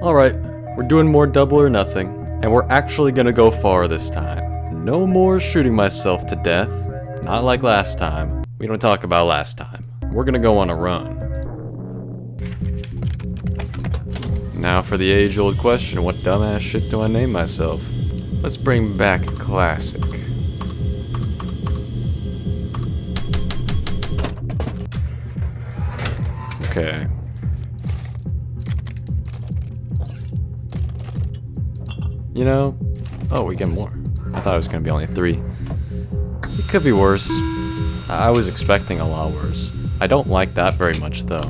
Alright, we're doing more double or nothing, and we're actually gonna go far this time. No more shooting myself to death, not like last time. We don't talk about last time. We're gonna go on a run. Now for the age-old question, what dumbass shit do I name myself? Let's bring back a classic. Okay. You know, oh, we get more. I thought it was gonna be only 3. It could be worse. I was expecting a lot worse. I don't like that very much though.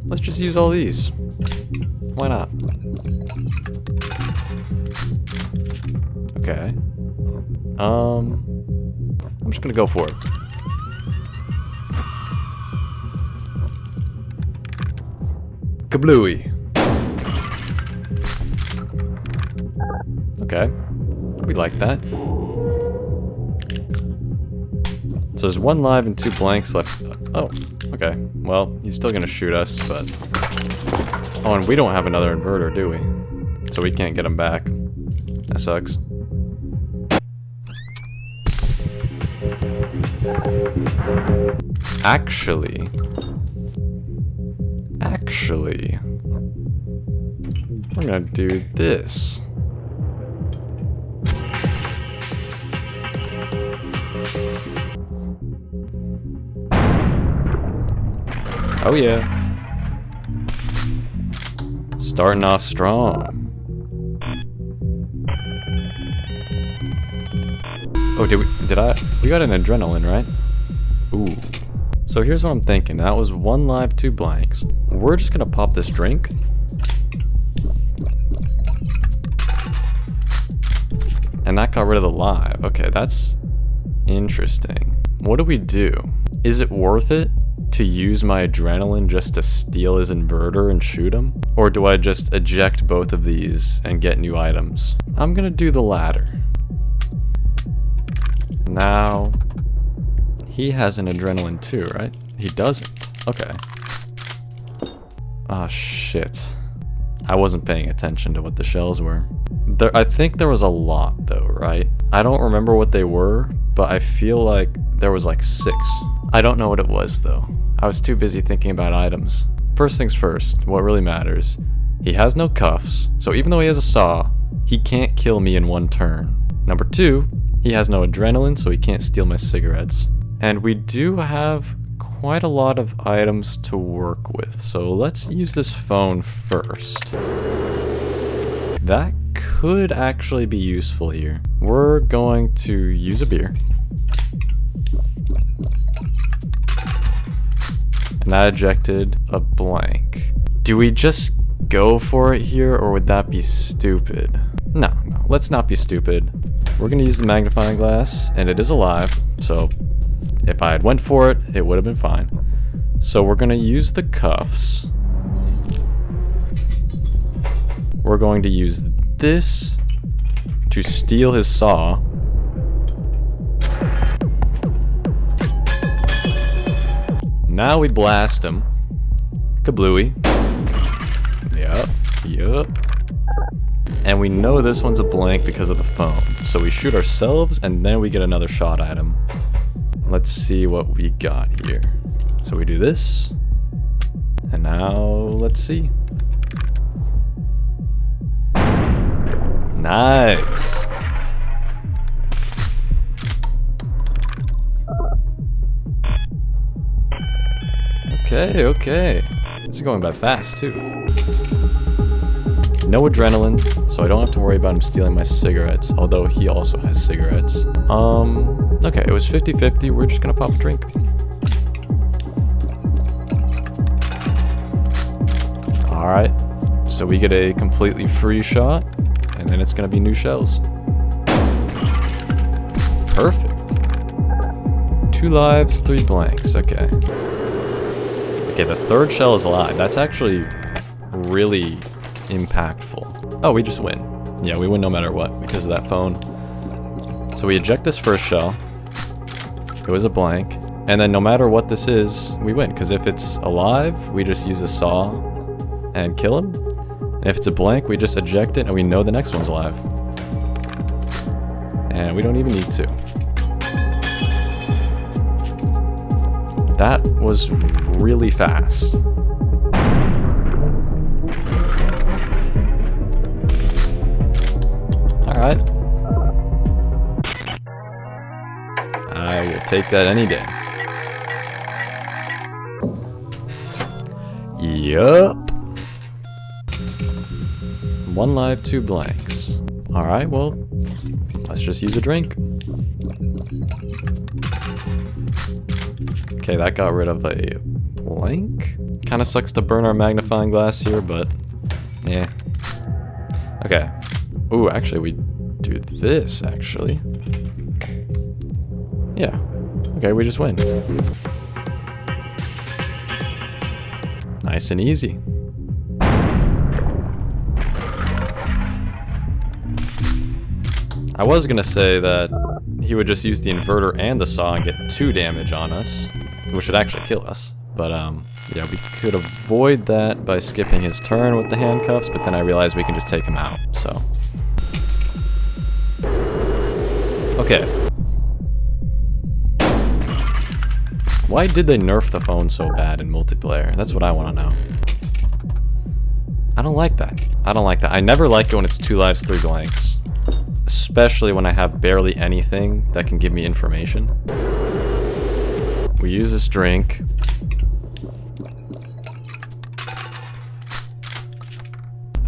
Let's just use all these. Why not? Okay. I'm just gonna go for it. Kablooey. Okay. We like that. So there's 1 live and 2 blanks left. Oh, okay. Well, he's still gonna shoot us, but... Oh, and we don't have another inverter, do we? So we can't get him back. That sucks. Actually, we're gonna do this. Oh yeah. Starting off strong. Oh, we got an adrenaline, right? Ooh. So here's what I'm thinking. That was 1 live, 2 blanks. We're just gonna pop this drink. And that got rid of the live. Okay, that's interesting. What do we do? Is it worth it to use my adrenaline just to steal his inverter and shoot him? Or do I just eject both of these and get new items? I'm gonna do the latter. Now, he has an adrenaline too, right? He doesn't. Okay. Ah, shit. I wasn't paying attention to what the shells were. I think there was a lot though, right? I don't remember what they were, but I feel like there was like 6. I don't know what it was though. I was too busy thinking about items. First things first, what really matters. He has no cuffs, so even though he has a saw, he can't kill me in 1 turn. Number 2, he has no adrenaline, so he can't steal my cigarettes. And we do have quite a lot of items to work with, so let's use this phone first. That could actually be useful here. We're going to use a beer. And that ejected a blank. Do we just go for it here, or would that be stupid? No, let's not be stupid. We're gonna use the magnifying glass, and it is alive, so if I had went for it, it would have been fine. So we're gonna use the cuffs. We're going to use this to steal his saw. Now we blast him. Kablooey. Yup. And we know this one's a blank because of the phone. So we shoot ourselves and then we get another shot item. Let's see what we got here. So we do this. And now let's see. Nice. Okay. This is going by fast too. No adrenaline, so I don't have to worry about him stealing my cigarettes, although he also has cigarettes. Okay, it was 50-50, we're just gonna pop a drink. Alright, so we get a completely free shot, and then it's gonna be new shells. Perfect. 2 lives, 3 blanks, okay. Okay, the 3rd shell is alive. That's actually really impactful. Oh, we just win. Yeah, we win no matter what because of that phone. So we eject this first shell. It was a blank. And then no matter what this is, we win. Because if it's alive, we just use the saw and kill him. And And if it's a blank, we just eject it and we know the next one's alive. And we don't even need to. That was really fast. Alright. I will take that any day. Yup. 1 live, 2 blanks. Alright, well, let's just use a drink. Okay, that got rid of a blank. Kinda sucks to burn our magnifying glass here, but yeah. Okay. Ooh, actually, we do this, actually. Yeah. Okay, we just win. Nice and easy. I was gonna say that he would just use the inverter and the saw and get 2 damage on us, which would actually kill us. But yeah, we could avoid that by skipping his turn with the handcuffs, but then I realized we can just take him out, so. Okay. Why did they nerf the phone so bad in multiplayer? That's what I want to know. I don't like that. I don't like that. I never like it when it's 2 lives, 3 blanks. Especially when I have barely anything that can give me information. We use this drink.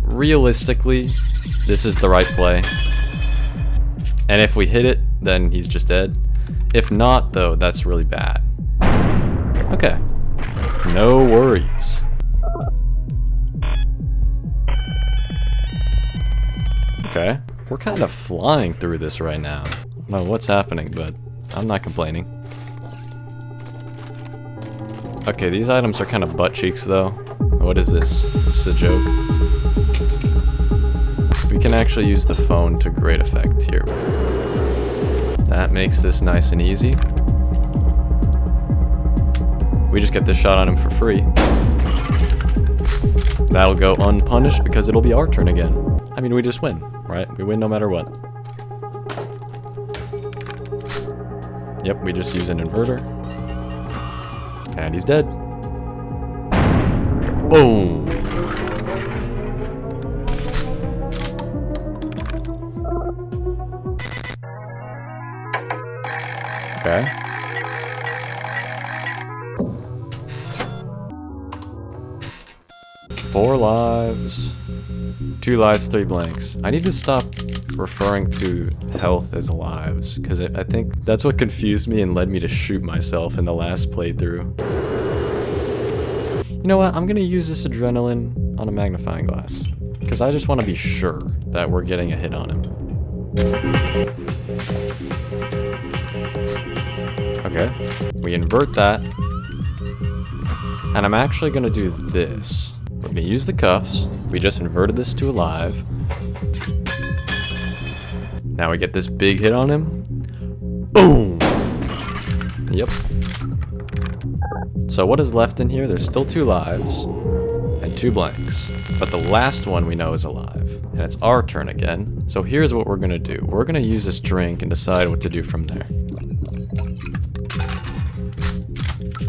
Realistically, this is the right play. And if we hit it, then he's just dead. If not, though, that's really bad. Okay. No worries. Okay. We're kind of flying through this right now. I don't know what's happening, but I'm not complaining. Okay, these items are kind of butt cheeks, though. What is this? This is a joke. We can actually use the phone to great effect here. That makes this nice and easy. We just get this shot on him for free. That'll go unpunished because it'll be our turn again. I mean, we just win, right? We win no matter what. Yep, we just use an inverter. And he's dead. Boom! Okay. Four lives, 2 lives, 3 blanks. I need to stop referring to health as lives, because I think that's what confused me and led me to shoot myself in the last playthrough. You know what? I'm gonna use this adrenaline on a magnifying glass, because I just want to be sure that we're getting a hit on him. Okay, we invert that, and I'm actually gonna do this. We're gonna use the cuffs. We just inverted this to alive. Now we get this big hit on him. Boom! Yep. So what is left in here? There's still 2 lives and 2 blanks. But the last one we know is alive. And it's our turn again. So here's what we're gonna do. We're gonna use this drink and decide what to do from there.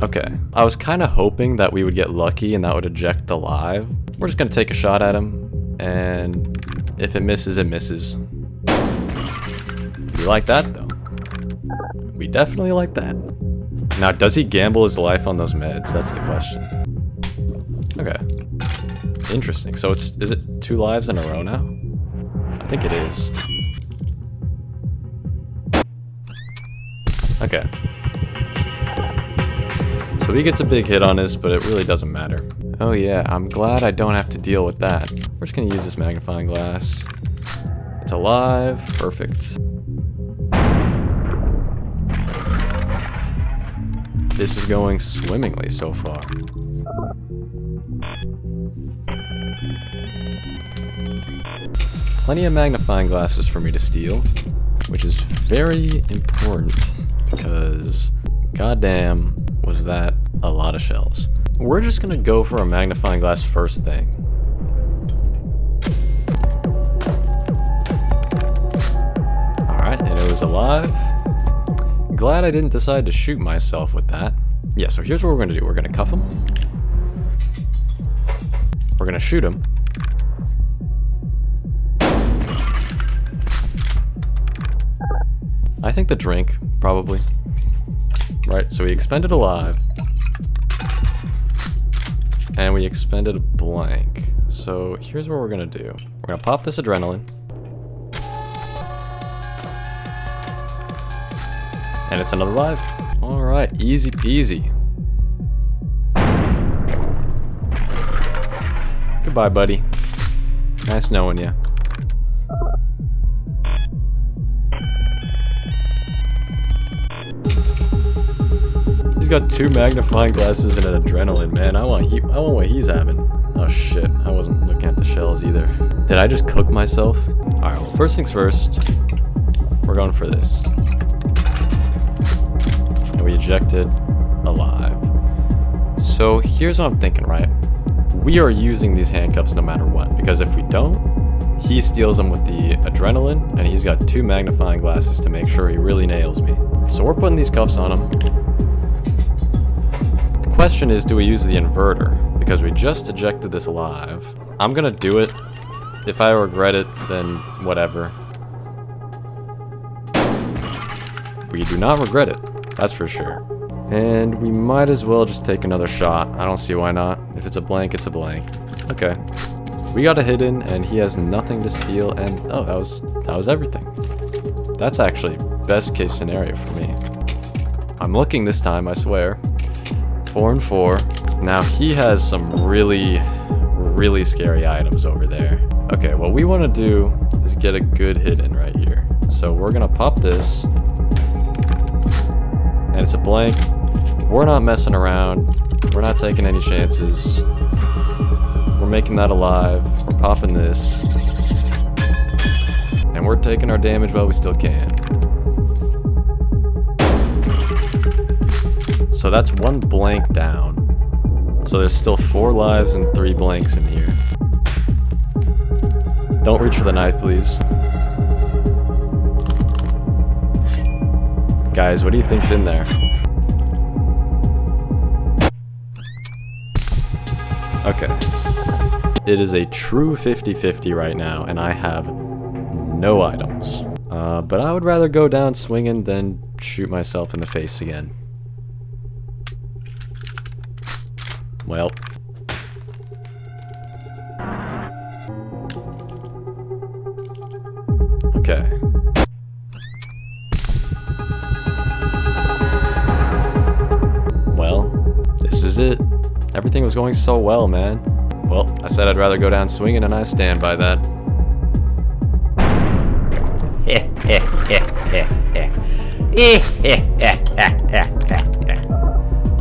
Okay, I was kind of hoping that we would get lucky and that would eject the live. We're just gonna take a shot at him, and if it misses, it misses. We like that, though. We definitely like that. Now, does he gamble his life on those meds? That's the question. Okay. Interesting. So is it 2 lives in a row now? I think it is. Okay. So he gets a big hit on us, but it really doesn't matter. Oh yeah, I'm glad I don't have to deal with that. We're just gonna use this magnifying glass. It's alive, perfect. This is going swimmingly so far. Plenty of magnifying glasses for me to steal, which is very important because goddamn was that a lot of shells. We're just gonna go for a magnifying glass first thing. is alive. Glad I didn't decide to shoot myself with that. Yeah, so here's what we're gonna do. We're gonna cuff him. We're gonna shoot him. I think the drink, probably. Right, so we expended alive. And we expended a blank. So here's what we're gonna do. We're gonna pop this adrenaline. And it's another live. Alright, easy peasy. Goodbye, buddy. Nice knowing you. He's got 2 magnifying glasses and an adrenaline, man. I want what he's having. Oh shit, I wasn't looking at the shells either. Did I just cook myself? Alright, well, first things first, we're going for this. And we ejected alive. So here's what I'm thinking, right? We are using these handcuffs no matter what, because if we don't, he steals them with the adrenaline, and he's got 2 magnifying glasses to make sure he really nails me. So we're putting these cuffs on him. The question is, do we use the inverter? Because we just ejected this alive. I'm gonna do it. If I regret it, then whatever. We do not regret it, that's for sure. And we might as well just take another shot. I don't see why not. If it's a blank, it's a blank. Okay. We got a hit-in, and he has nothing to steal, and oh, that was everything. That's actually best case scenario for me. I'm looking this time, I swear. 4 and 4. Now he has some really, really scary items over there. Okay, what we want to do is get a good hit-in right here. So we're gonna pop this. And it's a blank. We're not messing around. We're not taking any chances. We're making that alive. We're popping this. And we're taking our damage while we still can. So that's 1 blank down. So there's still 4 lives and 3 blanks in here. Don't reach for the knife, please. Guys, what do you think's in there? Okay. It is a true 50-50 right now, and I have no items. But I would rather go down swinging than shoot myself in the face again. Well. Okay. Well, this is it. Everything was going so well, man. Well, I said I'd rather go down swinging, and I stand by that.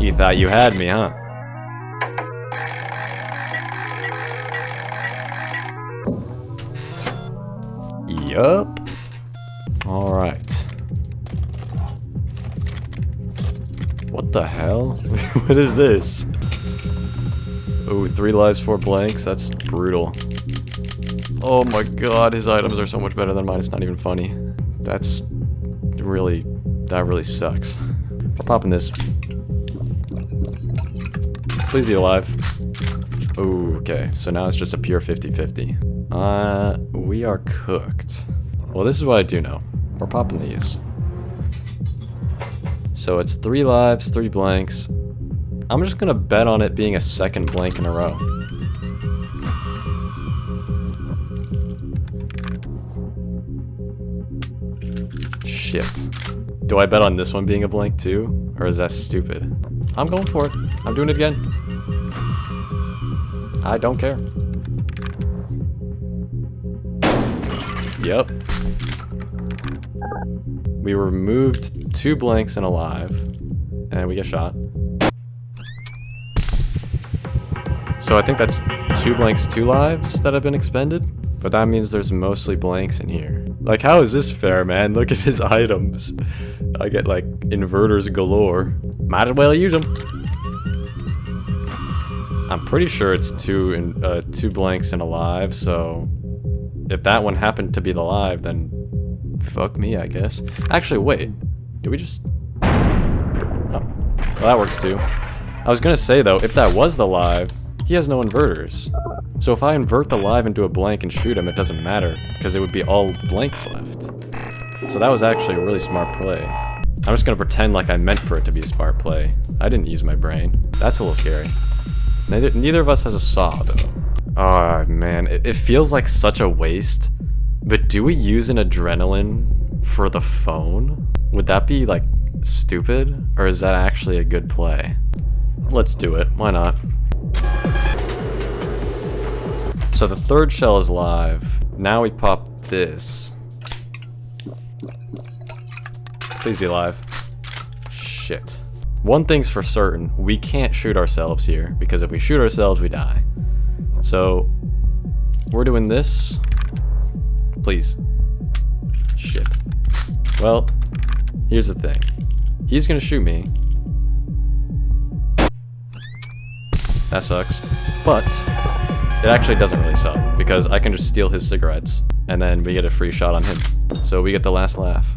You thought you had me, huh? Yup. Alright. What the hell? What is this? Oh, 3 lives, 4 blanks. That's brutal. Oh my god, his items are so much better than mine. It's not even funny. That really sucks. We're popping this. Please be alive. Ooh, okay, so now it's just a pure 50-50. We are cooked. Well, this is what I do know. We're popping these. So it's 3 lives, 3 blanks. I'm just gonna bet on it being a 2nd blank in a row. Shit. Do I bet on this one being a blank too? Or is that stupid? I'm going for it. I'm doing it again. I don't care. Yep. We removed 2 blanks and a live. And we get shot. So I think that's 2 blanks, 2 lives that have been expended. But that means there's mostly blanks in here. Like, how is this fair, man? Look at his items. I get, like, inverters galore. Might as well use them. I'm pretty sure it's 2 blanks and a live, so... if that one happened to be the live, then Fuck me, I guess. Actually, wait. Do we just... Oh. Well, that works too. I was gonna say, though, if that was the live, he has no inverters. So if I invert the live into a blank and shoot him, it doesn't matter, because it would be all blanks left. So that was actually a really smart play. I'm just gonna pretend like I meant for it to be a smart play. I didn't use my brain. That's a little scary. Neither of us has a saw, though. Oh, man. It feels like such a waste. But do we use an adrenaline for the phone? Would that be, like, stupid? Or is that actually a good play? Let's do it. Why not? So the third shell is live. Now we pop this. Please be live. Shit. One thing's for certain. We can't shoot ourselves here. Because if we shoot ourselves, we die. So, we're doing this. Please. Shit. Well, here's the thing. He's gonna shoot me. That sucks. But, it actually doesn't really suck, because I can just steal his cigarettes, and then we get a free shot on him. So we get the last laugh.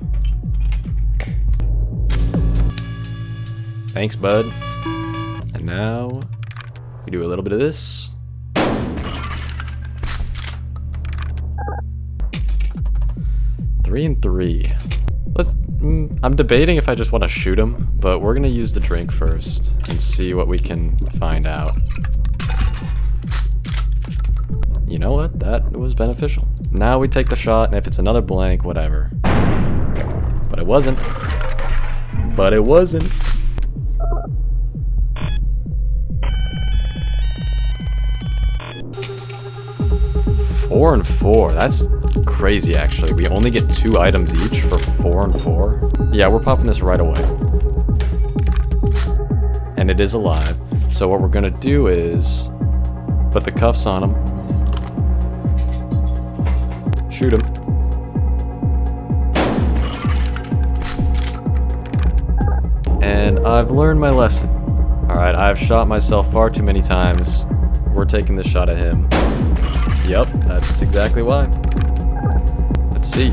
Thanks, bud. And now, we do a little bit of this. 3 and 3. I'm debating if I just want to shoot him, but we're gonna use the drink first and see what we can find out. You know what? That was beneficial. Now we take the shot, and if it's another blank, whatever. But it wasn't. But it wasn't. Four and 4. That's crazy, actually. We only get 2 items each for 4 and 4. Yeah, we're popping this right away. And it is alive. So what we're gonna do is put the cuffs on him. Shoot him. And I've learned my lesson. Alright, I've shot myself far too many times. We're taking this shot at him. Yep, that's exactly why. Let's see.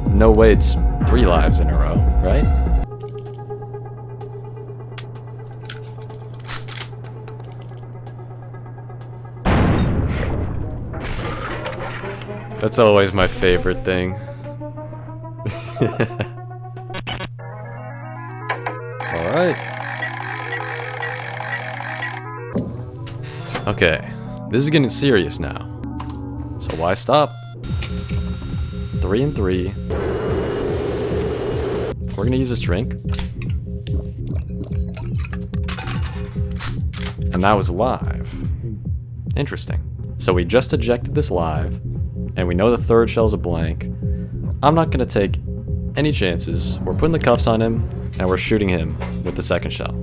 No way it's 3 lives in a row, right? That's always my favorite thing. Alright. Okay, this is getting serious now. So why stop? 3 and 3. We're gonna use this drink. And that was live. Interesting. So we just ejected this live, and we know the third shell's a blank. I'm not gonna take any chances. We're putting the cuffs on him, and we're shooting him with the second shell.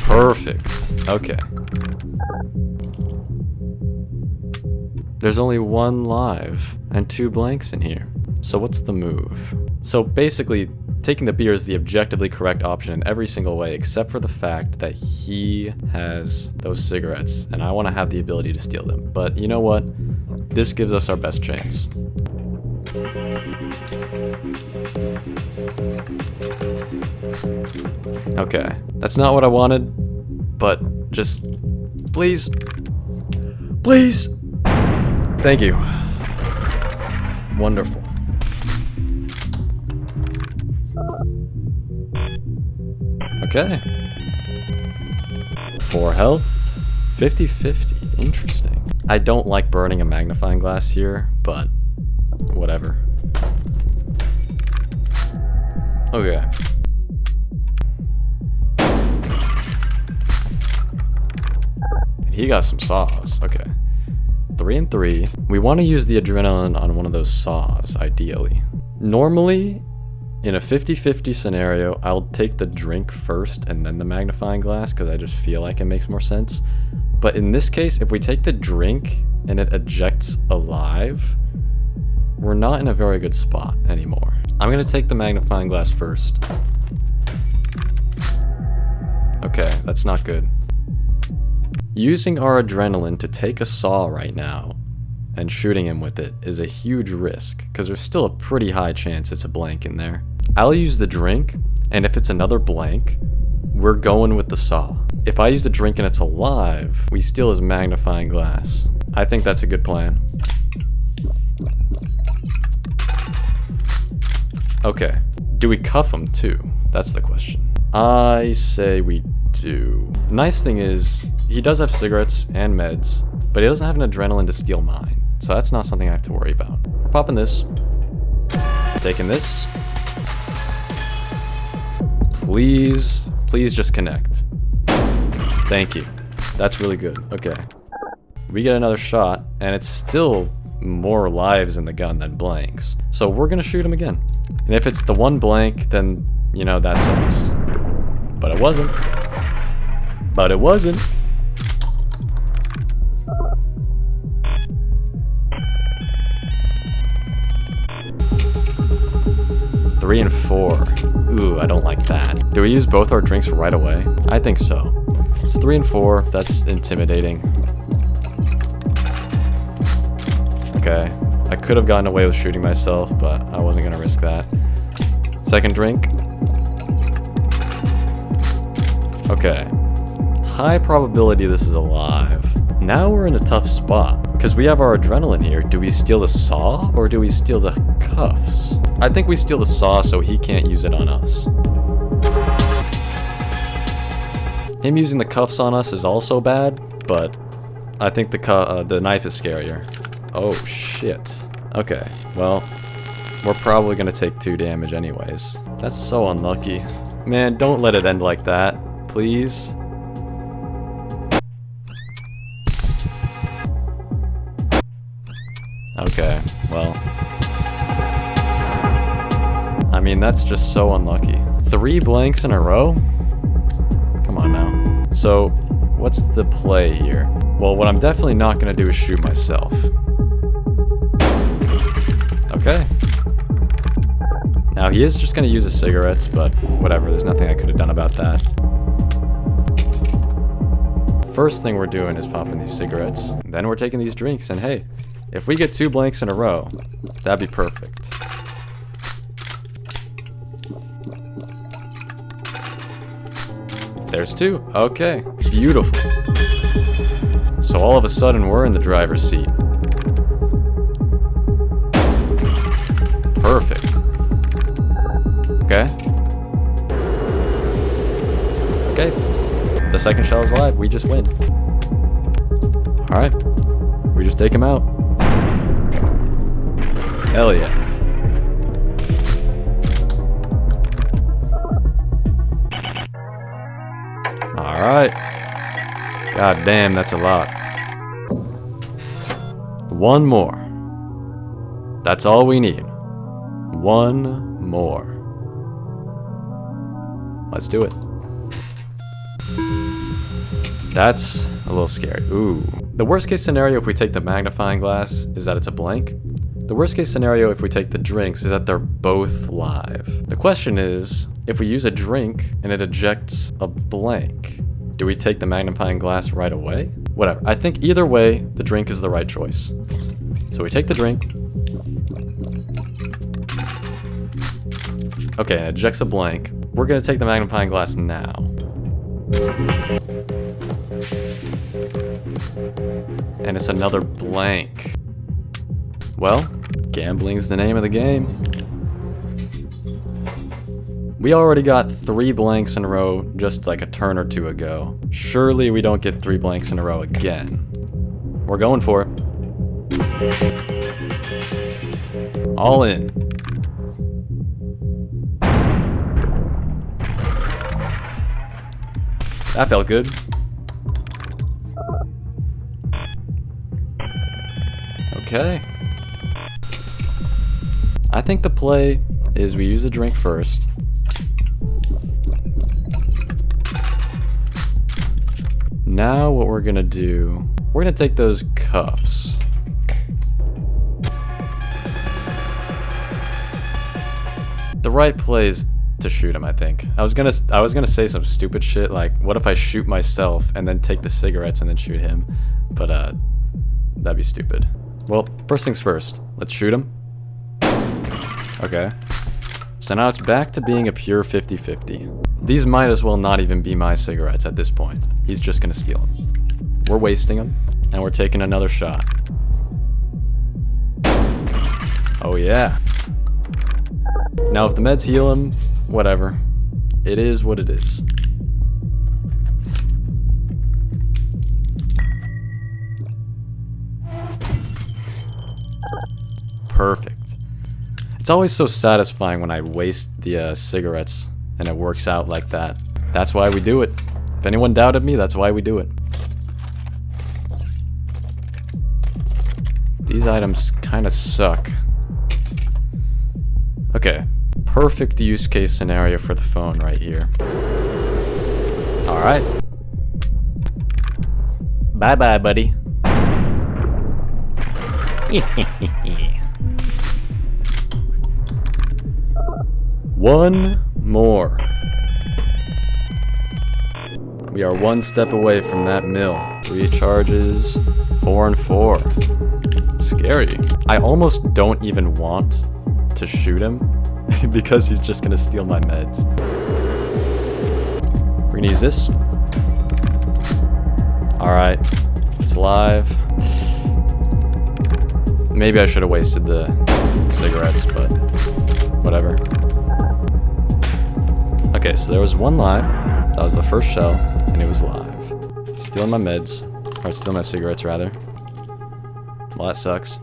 Perfect. Okay. There's only 1 live and 2 blanks in here. So what's the move? So basically, taking the beer is the objectively correct option in every single way, except for the fact that he has those cigarettes, and I want to have the ability to steal them. But you know what? This gives us our best chance. Okay, that's not what I wanted, but just please, please. Thank you. Wonderful. Okay. 4 health, 50-50. Interesting. I don't like burning a magnifying glass here, but whatever. Okay. He got some saws. Okay. 3 and 3. We want to use the adrenaline on one of those saws, ideally. Normally, in a 50-50 scenario, I'll take the drink first and then the magnifying glass, because I just feel like it makes more sense. But in this case, if we take the drink and it ejects alive, we're not in a very good spot anymore. I'm going to take the magnifying glass first. Okay, that's not good. Using our adrenaline to take a saw right now and shooting him with it is a huge risk, because there's still a pretty high chance it's a blank in there. I'll use the drink, and if it's another blank, we're going with the saw. If I use the drink and it's alive, we steal his magnifying glass. I think that's a good plan. Okay, do we cuff him too? That's the question. I say we do. Nice thing is, he does have cigarettes and meds, but he doesn't have an adrenaline to steal mine. So that's not something I have to worry about. We're popping this. Taking this. Please, please just connect. Thank you. That's really good. Okay. We get another shot, and it's still more lives in the gun than blanks. So we're gonna shoot him again. And if it's the one blank, then, you know, that sucks. But it wasn't. But it wasn't. Three and four. Ooh, I don't like that. Do we use both our drinks right away? I think so. It's 3 and 4. That's intimidating. Okay. I could have gotten away with shooting myself, but I wasn't gonna risk that. Second drink. Okay. High probability this is alive. Now we're in a tough spot, because we have our adrenaline here. Do we steal the saw, or do we steal the cuffs? I think we steal the saw so he can't use it on us. Him using the cuffs on us is also bad, but I think the knife is scarier. Oh, shit. Okay, well, we're probably gonna take 2 damage anyways. That's so unlucky. Man, don't let it end like that, please. Okay, well. I mean, that's just so unlucky. 3 blanks in a row? Come on now. So, what's the play here? Well, what I'm definitely not gonna do is shoot myself. Okay. Now, he is just gonna use his cigarettes, but whatever, there's nothing I could have done about that. First thing we're doing is popping these cigarettes, then we're taking these drinks, and hey, if we get 2 blanks in a row, that'd be perfect. There's 2. Okay, beautiful. So all of a sudden, we're in the driver's seat. Perfect. Okay. Okay. The second shell is alive. We just win. Alright. We just take him out. Hell yeah. Alright. God damn, that's a lot. 1 more. That's all we need. 1 more. Let's do it. That's a little scary. Ooh. The worst case scenario if we take the magnifying glass is that it's a blank. The worst case scenario if we take the drinks is that they're both live. The question is, if we use a drink and it ejects a blank, do we take the magnifying glass right away? Whatever. I think either way, the drink is the right choice. So we take the drink. Okay, it ejects a blank. We're gonna take the magnifying glass now. And it's another blank. Well, gambling's the name of the game. We already got 3 blanks in a row just like a turn or 2 ago. Surely we don't get 3 blanks in a row again. We're going for it. All in. That felt good. Okay. I think the play is we use a drink first. Now what we're gonna do, we're gonna take those cuffs. The right play is to shoot him, I think. I was gonna say some stupid shit like, what if I shoot myself and then take the cigarettes and then shoot him? But that'd be stupid. Well, first things first. Let's shoot him. Okay. So now it's back to being a pure 50-50. These might as well not even be my cigarettes at this point. He's just gonna steal them. We're wasting them, and we're taking another shot. Oh yeah. Now if the meds heal him, whatever. It is what it is. Perfect. It's always so satisfying when I waste the cigarettes and it works out like that. That's why we do it. If anyone doubted me, that's why we do it. These items kind of suck. Okay, perfect use case scenario for the phone right here. Alright. Bye-bye, buddy. One more. We are one step away from that mill. 3 charges, 4 and 4. Scary. I almost don't even want to shoot him because he's just gonna steal my meds. We're gonna use this. Alright, it's live. Maybe I should have wasted the cigarettes, but whatever. Okay, so there was one live. That was the first shell, and it was live. Stealing my meds, or stealing my cigarettes rather. Well, that sucks.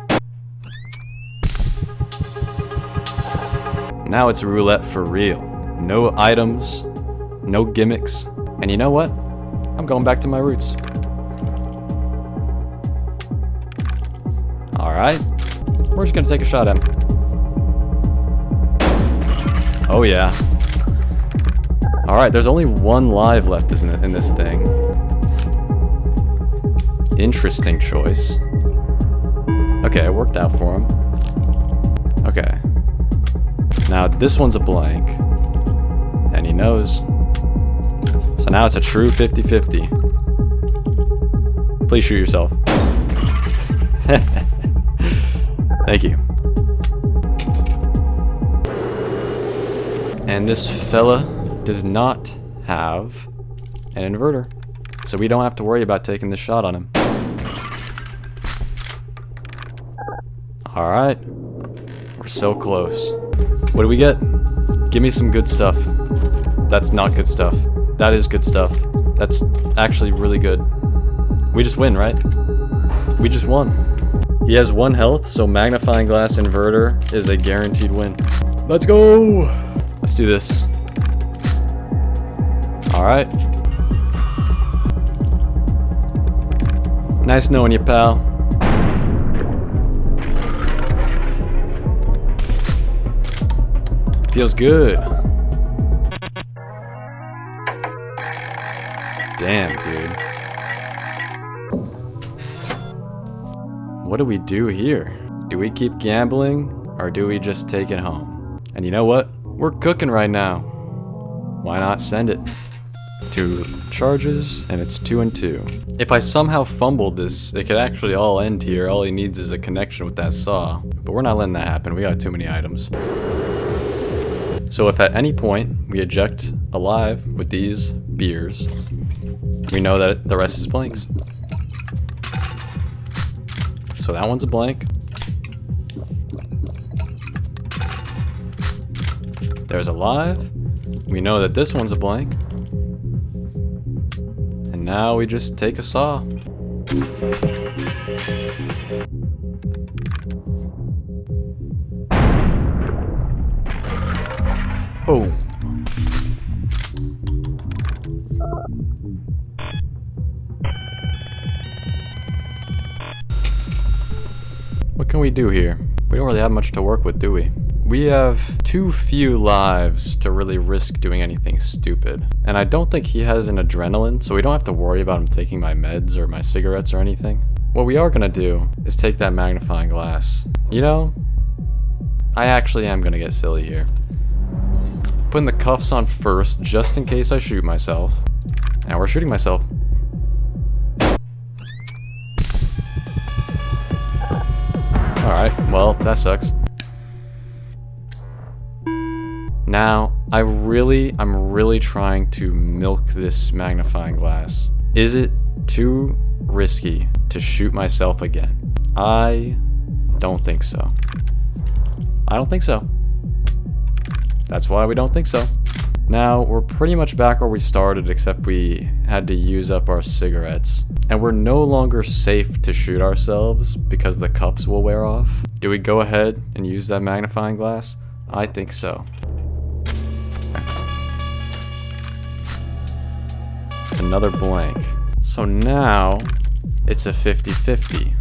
Now it's roulette for real. No items, no gimmicks, and you know what? I'm going back to my roots. Alright, we're just gonna take a shot at him. Oh yeah. Alright, there's only one live left, isn't it, in this thing? Interesting choice. Okay, it worked out for him. Okay. Now this one's a blank. And he knows. So now it's a true 50-50. Please shoot yourself. Thank you. And this fella does not have an inverter, so we don't have to worry about taking this shot on him. Alright. We're so close. What do we get? Give me some good stuff. That's not good stuff. That is good stuff. That's actually really good. We just win, right? We just won. He has 1 health, so magnifying glass inverter is a guaranteed win. Let's go! Let's do this. Alright. Nice knowing you, pal. Feels good. Damn, dude. What do we do here? Do we keep gambling, or do we just take it home? And you know what? We're cooking right now. Why not send it? 2 charges, and it's 2 and 2. If I somehow fumbled this, it could actually all end here. All he needs is a connection with that saw. But we're not letting that happen. We got too many items. So if at any point we eject alive with these beers, we know that the rest is blanks. So that one's a blank. There's a live. We know that this one's a blank. And now we just take a saw. Boom. What can we do here? We don't really have much to work with, do we? We have too few lives to really risk doing anything stupid. And I don't think he has an adrenaline, so we don't have to worry about him taking my meds or my cigarettes or anything. What we are gonna do is take that magnifying glass. You know, I actually am gonna get silly here. Putting the cuffs on first, just in case I shoot myself. Now we're shooting myself. Alright, well, that sucks. Now, I'm really trying to milk this magnifying glass. Is it too risky to shoot myself again? I don't think so. I don't think so. That's why we don't think so. Now, we're pretty much back where we started, except we had to use up our cigarettes. And we're no longer safe to shoot ourselves because the cuffs will wear off. Do we go ahead and use that magnifying glass? I think so. It's another blank. So now, it's a 50-50.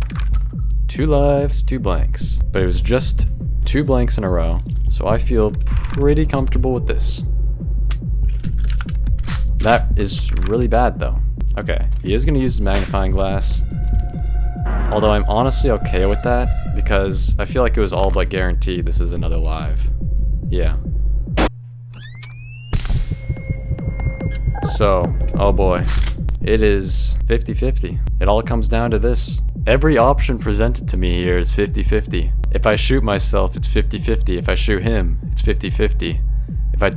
2 lives, 2 blanks. But it was just 2 blanks in a row, so I feel pretty comfortable with this. That is really bad though. Okay, he is gonna use the magnifying glass. Although I'm honestly okay with that, because I feel like it was all but guaranteed this is another live. Yeah. So, oh boy. It is 50-50. It all comes down to this. Every option presented to me here is 50-50. If I shoot myself, it's 50-50. If I shoot him, it's 50-50. If I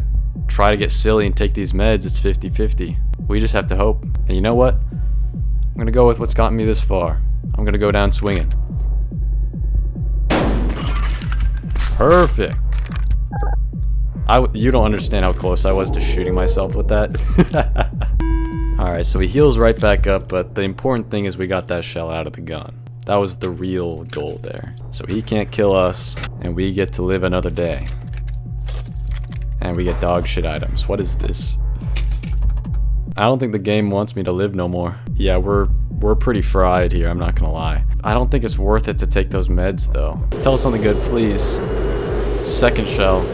try to get silly and take these meds, it's 50-50. We just have to hope. And you know what? I'm gonna go with what's gotten me this far. I'm gonna go down swinging. Perfect. You don't understand how close I was to shooting myself with that. Alright, so he heals right back up, but the important thing is we got that shell out of the gun. That was the real goal there. So he can't kill us, and we get to live another day. And we get dog shit items. What is this? I don't think the game wants me to live no more. Yeah, we're pretty fried here, I'm not gonna lie. I don't think it's worth it to take those meds though. Tell us something good, please. Second shell.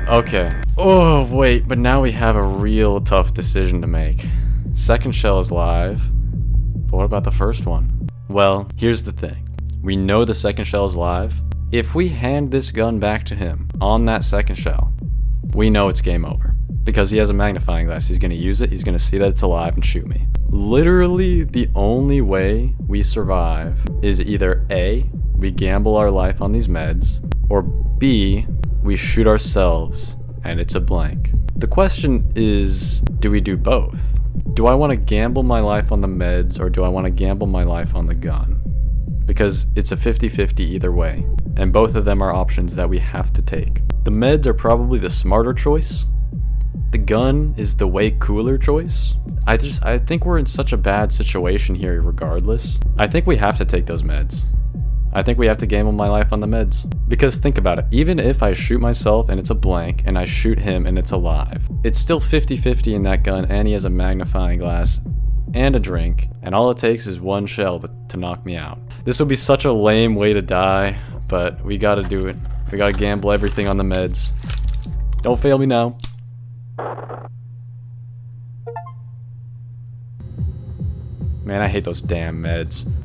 Okay. Oh, wait, but now we have a real tough decision to make. Second shell is live, but what about the first one? Well, here's the thing. We know the second shell is live. If we hand this gun back to him on that second shell, we know it's game over. Because he has a magnifying glass, he's gonna use it, he's gonna see that it's alive and shoot me. Literally, the only way we survive is either A, we gamble our life on these meds, or B, we shoot ourselves and it's a blank. The question is, do we do both? Do I want to gamble my life on the meds or do I want to gamble my life on the gun? Because it's a 50-50 either way, and both of them are options that we have to take. The meds are probably the smarter choice. The gun is the way cooler choice. I think we're in such a bad situation here regardless. I think we have to take those meds. I think we have to gamble my life on the meds. Because think about it, even if I shoot myself and it's a blank, and I shoot him and it's alive, it's still 50-50 in that gun, and he has a magnifying glass and a drink, and all it takes is one shell to knock me out. This would be such a lame way to die, but we gotta do it. We gotta gamble everything on the meds. Don't fail me now. Man, I hate those damn meds.